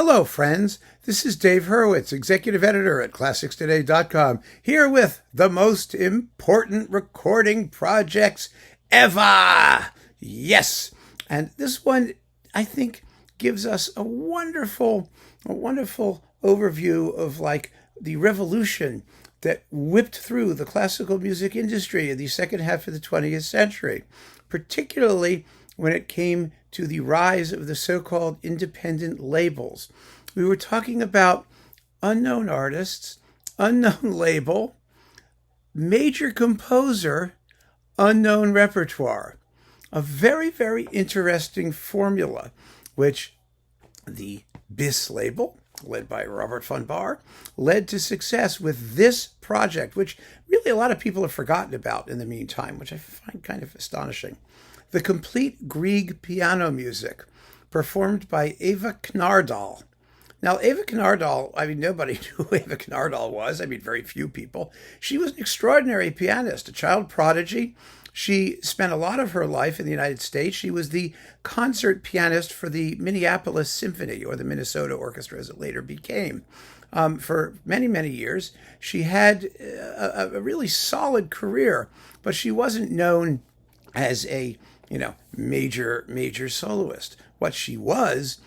Hello, friends. This is Dave Hurwitz, executive editor at ClassicsToday.com, here with the most important recording projects ever. Yes. And this one, I think, gives us a wonderful overview of the revolution that whipped through the classical music industry in the second half of the 20th century, particularly when it came to the rise of the so-called independent labels. We were talking about unknown artists, unknown label, major composer, unknown repertoire. A very, very interesting formula, which the BIS label, led by Robert von Bahr, led to success with this project, which really a lot of people have forgotten about in the meantime, which I find kind of astonishing. The complete Grieg piano music, performed by Eva Knardahl. Now, Eva Knardahl, nobody knew who Eva Knardahl was. Very few people. She was an extraordinary pianist, a child prodigy. She spent a lot of her life in the United States. She was the concert pianist for the Minneapolis Symphony, or the Minnesota Orchestra as it later became. For many, many years, she had a really solid career, but she wasn't known as a major soloist. What she was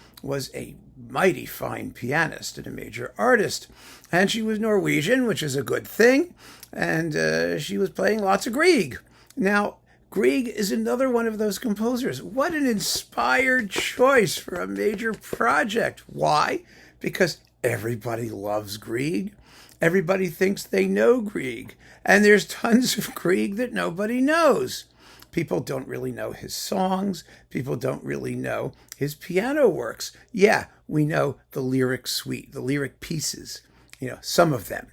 a mighty fine pianist and a major artist. And she was Norwegian, which is a good thing. And she was playing lots of Grieg. Now, Grieg is another one of those composers. What an inspired choice for a major project. Why? Because everybody loves Grieg. Everybody thinks they know Grieg. And there's tons of Grieg that nobody knows. People don't really know his songs. People don't really know his piano works. Yeah, we know the lyric suite, the lyric pieces, some of them,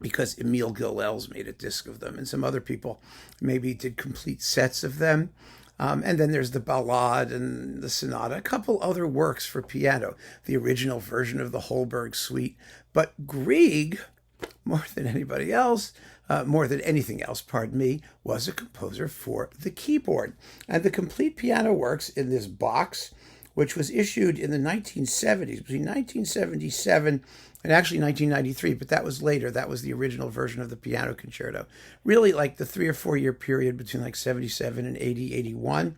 because Emile Gilels made a disc of them, and some other people maybe did complete sets of them. And then there's the ballade and the sonata, a couple other works for piano, the original version of the Holberg suite. But Grieg, more than anything else, was a composer for the keyboard. And the complete piano works in this box, which was issued in the 1970s, between 1977 and actually 1993, but that was later. That was the original version of the piano concerto. Really the 3 or 4 year period between 77 and 80, 81.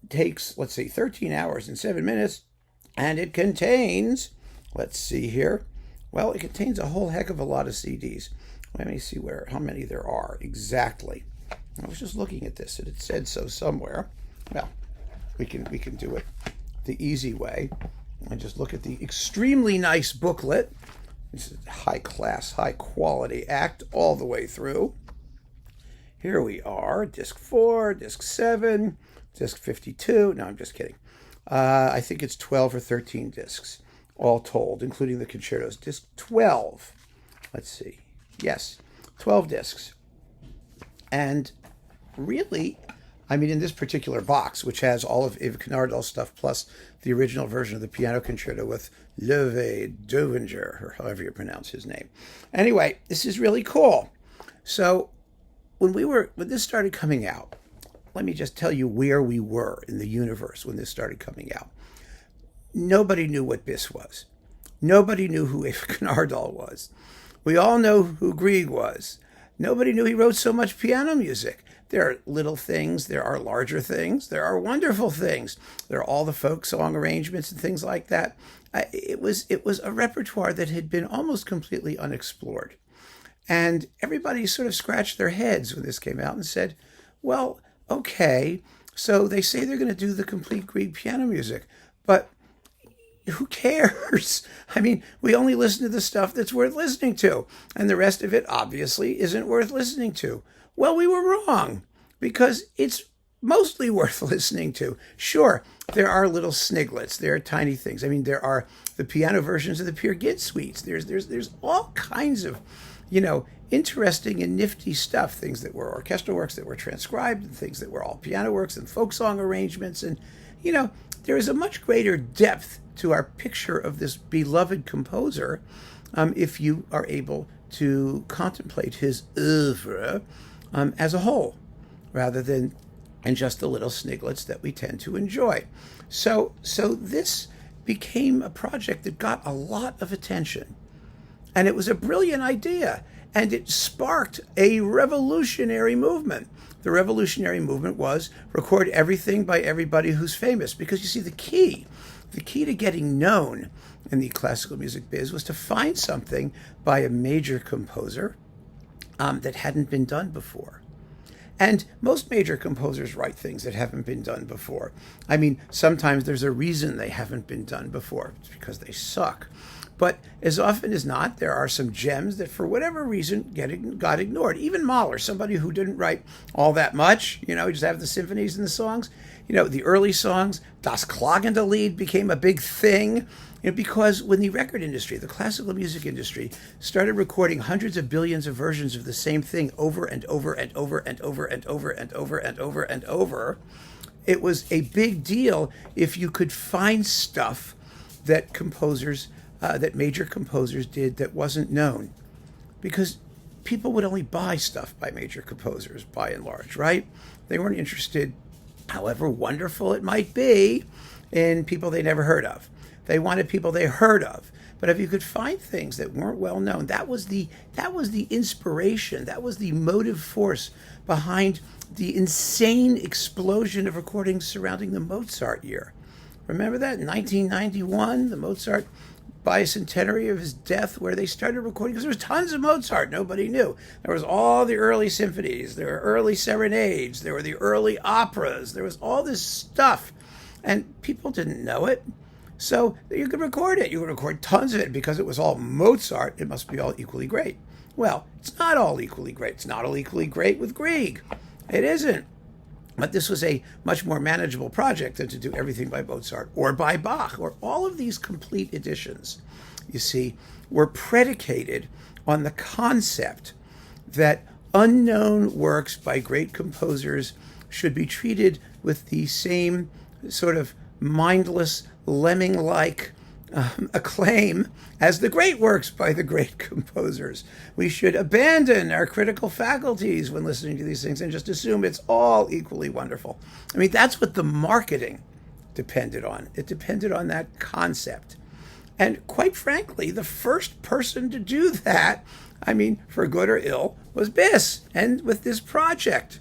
Takes, 13 hours and 7 minutes, and it contains, it contains a whole heck of a lot of CDs. Let me see how many there are exactly. I was just looking at this, and it said so somewhere. Well, we can do it the easy way and just look at the extremely nice booklet. This is a high-class, high-quality act all the way through. Here we are, disc 4, disc 7, disc 52. No, I'm just kidding. I think it's 12 or 13 discs, all told, including the concertos. Disc 12. Let's see. Yes, 12 discs. And really, in this particular box, which has all of Eva Knardahl's stuff, plus the original version of the piano concerto with Leve Dovinger, or however you pronounce his name. Anyway, this is really cool. So when this started coming out, let me just tell you where we were in the universe when this started coming out. Nobody knew what BIS was. Nobody knew who Eva Knardahl was. We all know who Grieg was. Nobody knew he wrote so much piano music. There are little things, there are larger things, there are wonderful things. There are all the folk song arrangements and things like that. It was a repertoire that had been almost completely unexplored. And everybody sort of scratched their heads when this came out and said, well, okay, so they say they're going to do the complete Grieg piano music, but who cares? We only listen to the stuff that's worth listening to, and the rest of it obviously isn't worth listening to. Well, we were wrong, because it's mostly worth listening to. Sure, there are little sniglets, there are tiny things. There are the piano versions of the Peer Gynt suites. There's all kinds of, interesting and nifty stuff, things that were orchestral works that were transcribed, and things that were all piano works and folk song arrangements, and there is a much greater depth to our picture of this beloved composer if you are able to contemplate his oeuvre as a whole, rather than just the little sniglets that we tend to enjoy. So this became a project that got a lot of attention. And it was a brilliant idea, and it sparked a revolutionary movement. The revolutionary movement was record everything by everybody who's famous. Because you see, the key to getting known in the classical music biz was to find something by a major composer that hadn't been done before. And most major composers write things that haven't been done before. I mean, sometimes there's a reason they haven't been done before. It's because they suck. But as often as not, there are some gems that for whatever reason got ignored. Even Mahler, somebody who didn't write all that much, just have the symphonies and the songs. The early songs, Das Klagende Lied became a big thing. Because when the record industry, the classical music industry, started recording hundreds of billions of versions of the same thing over and over and over and over and over and over and over and over, it was a big deal if you could find stuff that major composers did that wasn't known. Because people would only buy stuff by major composers, by and large, right? They weren't interested, however wonderful it might be, in people they never heard of. They wanted people they heard of. But if you could find things that weren't well known, that was the inspiration, that was the motive force behind the insane explosion of recordings surrounding the Mozart year. Remember that? In 1991, the Mozart bicentenary of his death, where they started recording, because there was tons of Mozart nobody knew. There was all the early symphonies, there were early serenades, there were the early operas, there was all this stuff, and people didn't know it. So you could record it. You could record tons of it because it was all Mozart. It must be all equally great. Well, it's not all equally great. It's not all equally great with Grieg. It isn't. But this was a much more manageable project than to do everything by Mozart or by Bach, or all of these complete editions, you see, were predicated on the concept that unknown works by great composers should be treated with the same sort of mindless, lemming-like acclaim as the great works by the great composers. We should abandon our critical faculties when listening to these things and just assume it's all equally wonderful. I mean, that's what the marketing depended on. It depended on that concept. And quite frankly, the first person to do that, I mean, for good or ill, was BIS. And with this project,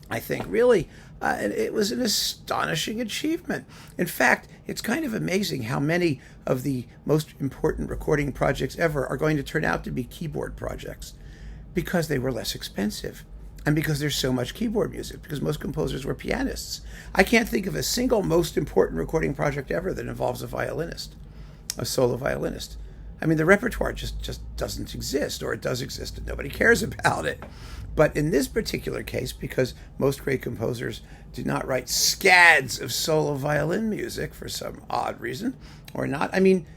I think really it was an astonishing achievement. In fact, it's kind of amazing how many of the most important recording projects ever are going to turn out to be keyboard projects, because they were less expensive and because there's so much keyboard music, because most composers were pianists. I can't think of a single most important recording project ever that involves a violinist, a solo violinist. I mean, the repertoire just doesn't exist, or it does exist and nobody cares about it. But in this particular case, because most great composers did not write scads of solo violin music for some odd reason, or not, I mean,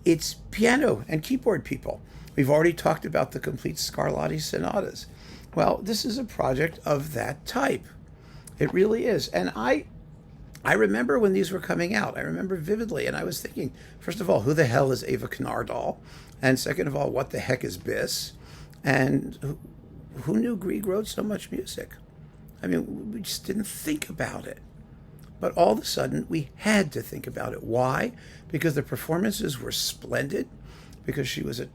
it's piano and keyboard people. We've already talked about the complete Scarlatti sonatas. Well, this is a project of that type. It really is. And I remember when these were coming out. I remember vividly, and I was thinking, first of all, who the hell is Eva Knardahl? And second of all, what the heck is BIS? And who knew Grieg wrote so much music? I mean, we just didn't think about it. But all of a sudden, we had to think about it. Why? Because the performances were splendid, because she was a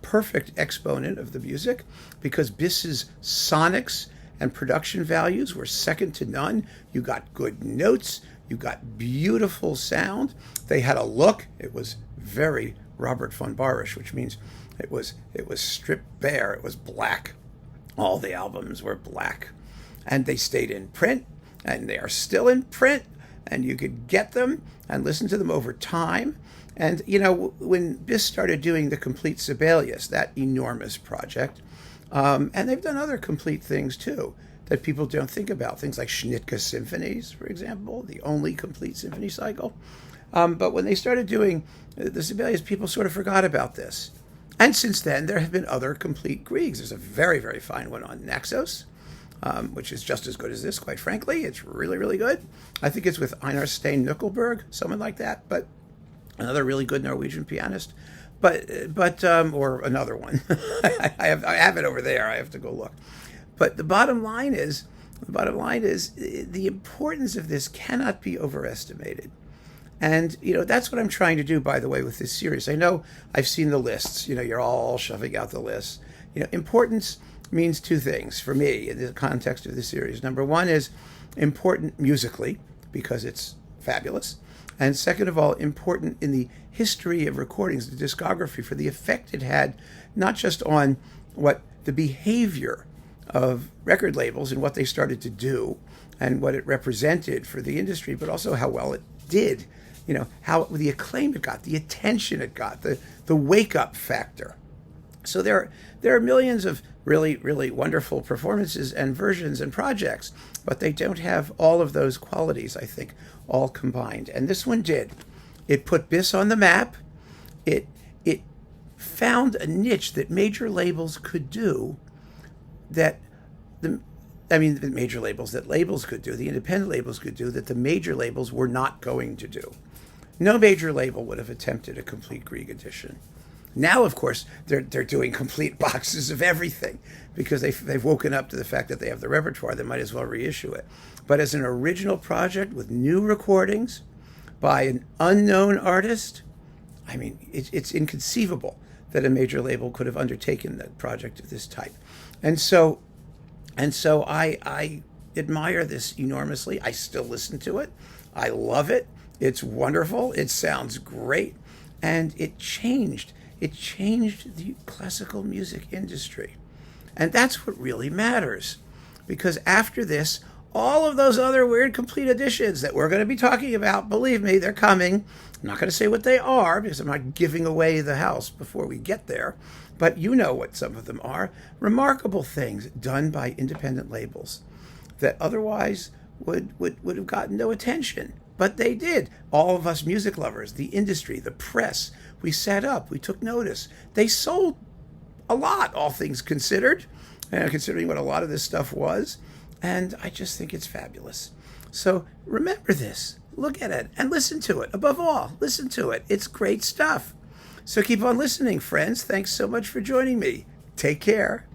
perfect exponent of the music, because BIS's sonics and production values were second to none. You got good notes, you got beautiful sound. They had a look. It was very Robert von Barisch, which means it was stripped bare. It was black. All the albums were black. And they stayed in print, and they are still in print, and you could get them and listen to them over time. And, when BIS started doing the complete Sibelius, that enormous project, and they've done other complete things, too, that people don't think about. Things like Schnittke symphonies, for example, the only complete symphony cycle. But when they started doing the Sibelius, people sort of forgot about this. And since then, there have been other complete Griegs. There's a very, very fine one on Naxos, which is just as good as this, quite frankly. It's really, really good. I think it's with Einar Stein Nuckelberg, someone like that, but another really good Norwegian pianist. But or another one. I have it over there. I have to go look. But the bottom line is the importance of this cannot be overestimated. And, that's what I'm trying to do, by the way, with this series. I know I've seen the lists. You're all shoving out the lists. Importance means two things for me in the context of this series. Number one is important musically, because it's fabulous. And second of all, important in the history of recordings, the discography, for the effect it had, not just on what the behavior of record labels and what they started to do and what it represented for the industry, but also how well it did, how the acclaim it got, the attention it got, the wake-up factor. So there are millions of really, really wonderful performances and versions and projects, but they don't have all of those qualities, I think, all combined. And this one did. It put BIS on the map. It found a niche that major labels could do that the major labels that labels could do, the independent labels could do, that the major labels were not going to do. No major label would have attempted a complete Grieg edition. Now, of course, they're doing complete boxes of everything because they've woken up to the fact that they have the repertoire. They might as well reissue it. But as an original project with new recordings by an unknown artist, it's inconceivable that a major label could have undertaken a project of this type. And so I admire this enormously. I still listen to it. I love it. It's wonderful. It sounds great. And it changed the classical music industry. And that's what really matters. Because after this, all of those other weird complete editions that we're going to be talking about, believe me, they're coming. I'm not going to say what they are because I'm not giving away the house before we get there. But you know what some of them are. Remarkable things done by independent labels that otherwise would have gotten no attention. But they did. All of us music lovers, the industry, the press, we sat up, we took notice. They sold a lot, all things considered, considering what a lot of this stuff was. And I just think it's fabulous. So remember this, look at it, and listen to it. Above all, listen to it. It's great stuff. So keep on listening, friends. Thanks so much for joining me. Take care.